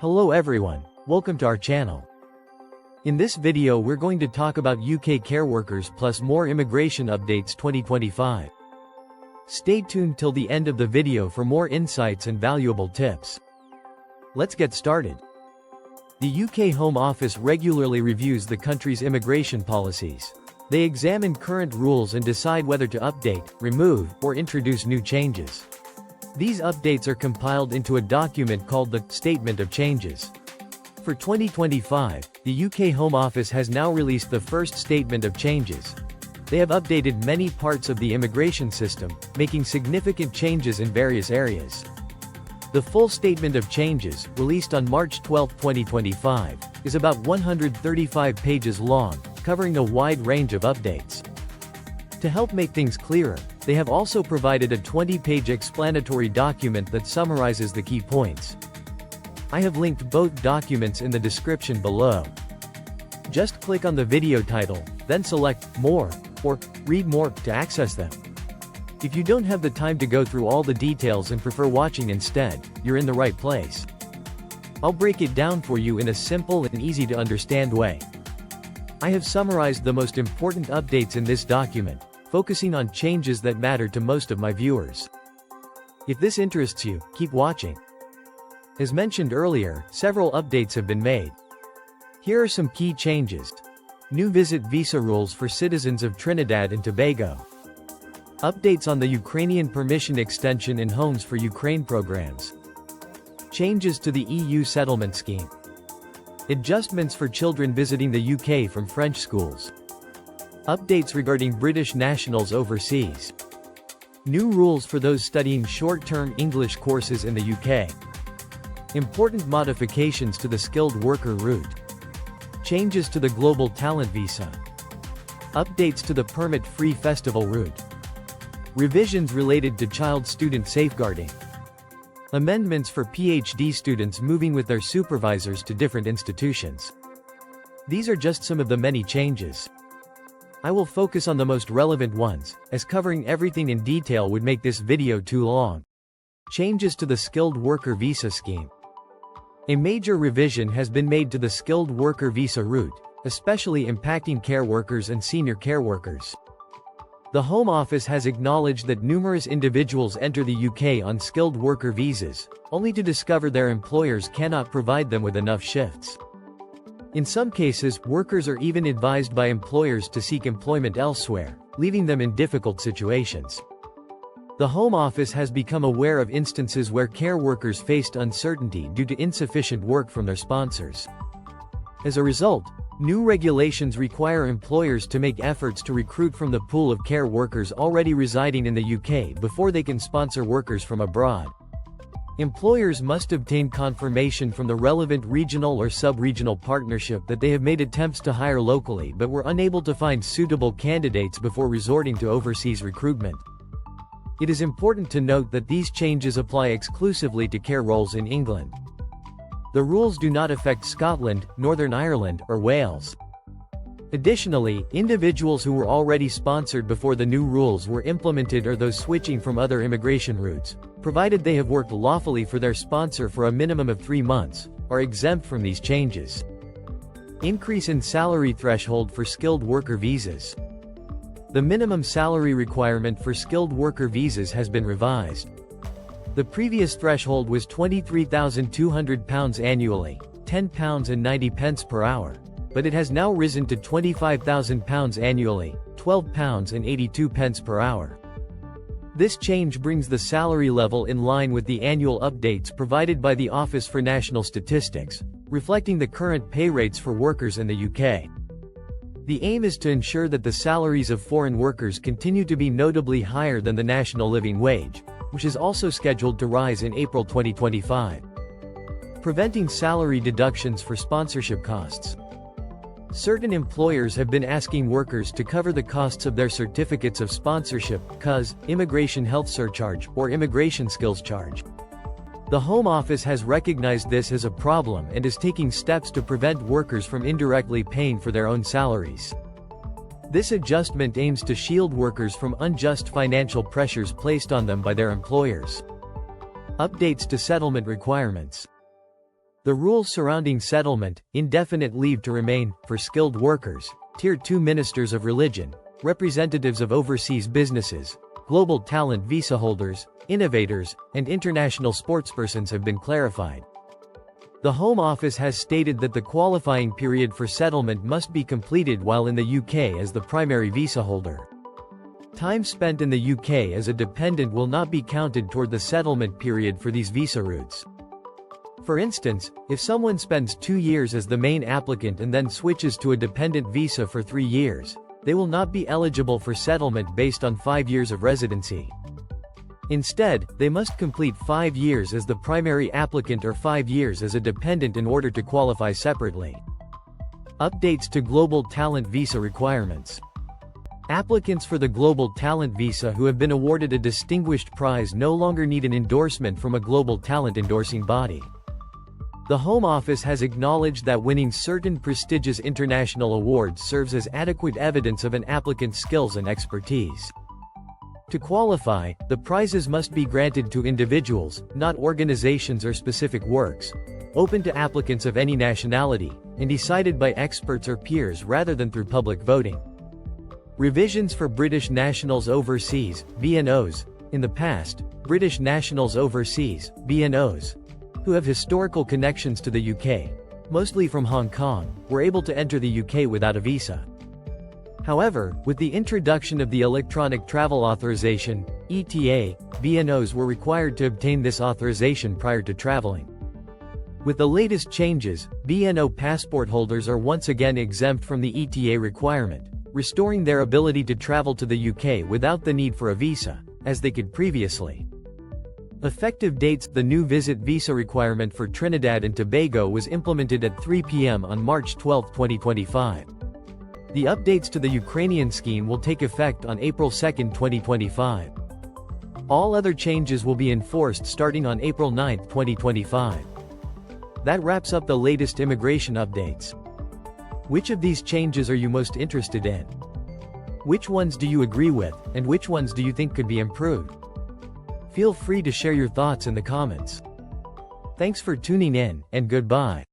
Hello everyone, welcome to our channel. In this video we're going to talk about UK care workers plus more immigration updates 2025. Stay tuned till the end of the video for more insights and valuable tips. Let's get started. The UK Home Office regularly reviews the country's immigration policies. They examine current rules and decide whether to update, remove, or introduce new changes. These updates are compiled into a document called the Statement of Changes. For 2025, the UK Home Office has now released the first Statement of Changes. They have updated many parts of the immigration system, making significant changes in various areas. The full Statement of Changes, released on March 12, 2025, is about 135 pages long, covering a wide range of updates. To help make things clearer, they have also provided a 20-page explanatory document that summarizes the key points. I have linked both documents in the description below. Just click on the video title, then select More, or Read More, to access them. If you don't have the time to go through all the details and prefer watching instead, you're in the right place. I'll break it down for you in a simple and easy-to-understand way. I have summarized the most important updates in this document, focusing on changes that matter to most of my viewers. If this interests you, keep watching. As mentioned earlier, several updates have been made. Here are some key changes. New visit visa rules for citizens of Trinidad and Tobago. Updates on the Ukrainian permission extension in Homes for Ukraine programs. Changes to the EU settlement scheme. Adjustments for children visiting the UK from French schools. Updates regarding British nationals overseas. New rules for those studying short-term English courses in the UK. Important modifications to the skilled worker route. Changes to the global talent visa. Updates to the permit-free festival route. Revisions related to child student safeguarding. Amendments for PhD students moving with their supervisors to different institutions. These are just some of the many changes. I will focus on the most relevant ones, as covering everything in detail would make this video too long. Changes to the skilled worker visa scheme. A major revision has been made to the skilled worker visa route, especially impacting care workers and senior care workers. The Home Office has acknowledged that numerous individuals enter the UK on skilled worker visas, only to discover their employers cannot provide them with enough shifts. In some cases, workers are even advised by employers to seek employment elsewhere, leaving them in difficult situations. The Home Office has become aware of instances where care workers faced uncertainty due to insufficient work from their sponsors. As a result, new regulations require employers to make efforts to recruit from the pool of care workers already residing in the UK before they can sponsor workers from abroad. Employers must obtain confirmation from the relevant regional or sub-regional partnership that they have made attempts to hire locally but were unable to find suitable candidates before resorting to overseas recruitment. It is important to note that these changes apply exclusively to care roles in England. The rules do not affect Scotland, Northern Ireland, or Wales. Additionally, individuals who were already sponsored before the new rules were implemented or those switching from other immigration routes, provided they have worked lawfully for their sponsor for a minimum of 3 months, are exempt from these changes. Increase in salary threshold for skilled worker visas. The minimum salary requirement for skilled worker visas has been revised. The previous threshold was £23,200 annually, £10.90 per hour, but it has now risen to £25,000 annually, £12.82 per hour. This change brings the salary level in line with the annual updates provided by the Office for National Statistics, reflecting the current pay rates for workers in the UK. The aim is to ensure that the salaries of foreign workers continue to be notably higher than the national living wage, which is also scheduled to rise in April 2025. Preventing salary deductions for sponsorship costs. Certain employers have been asking workers to cover the costs of their certificates of sponsorship, CUS, immigration health surcharge, or immigration skills charge. The Home Office has recognized this as a problem and is taking steps to prevent workers from indirectly paying for their own salaries. This adjustment aims to shield workers from unjust financial pressures placed on them by their employers. Updates to settlement requirements. The rules surrounding settlement, indefinite leave to remain, for skilled workers, Tier 2 ministers of religion, representatives of overseas businesses, global talent visa holders, innovators, and international sportspersons have been clarified. The Home Office has stated that the qualifying period for settlement must be completed while in the UK as the primary visa holder. Time spent in the UK as a dependent will not be counted toward the settlement period for these visa routes. For instance, if someone spends 2 years as the main applicant and then switches to a dependent visa for 3 years, they will not be eligible for settlement based on 5 years of residency. Instead, they must complete 5 years as the primary applicant or 5 years as a dependent in order to qualify separately. Updates to Global Talent Visa Requirements. Applicants for the Global Talent Visa who have been awarded a distinguished prize no longer need an endorsement from a global talent endorsing body. The Home Office has acknowledged that winning certain prestigious international awards serves as adequate evidence of an applicant's skills and expertise. To qualify, the prizes must be granted to individuals, not organizations or specific works, open to applicants of any nationality, and decided by experts or peers rather than through public voting. Revisions for British nationals overseas, BNOs. In the past, British nationals overseas, BNOs, who have historical connections to the UK, mostly from Hong Kong, were able to enter the UK without a visa. However, with the introduction of the Electronic Travel Authorization, ETA, BNOs were required to obtain this authorization prior to traveling. With the latest changes, BNO passport holders are once again exempt from the ETA requirement, restoring their ability to travel to the UK without the need for a visa, as they could previously. Effective dates. The new visit visa requirement for Trinidad and Tobago was implemented at 3 p.m. on March 12, 2025. The updates to the Ukrainian scheme will take effect on April 2, 2025. All other changes will be enforced starting on April 9, 2025. That wraps up the latest immigration updates. Which of these changes are you most interested in? Which ones do you agree with, and which ones do you think could be improved? Feel free to share your thoughts in the comments. Thanks for tuning in, and goodbye.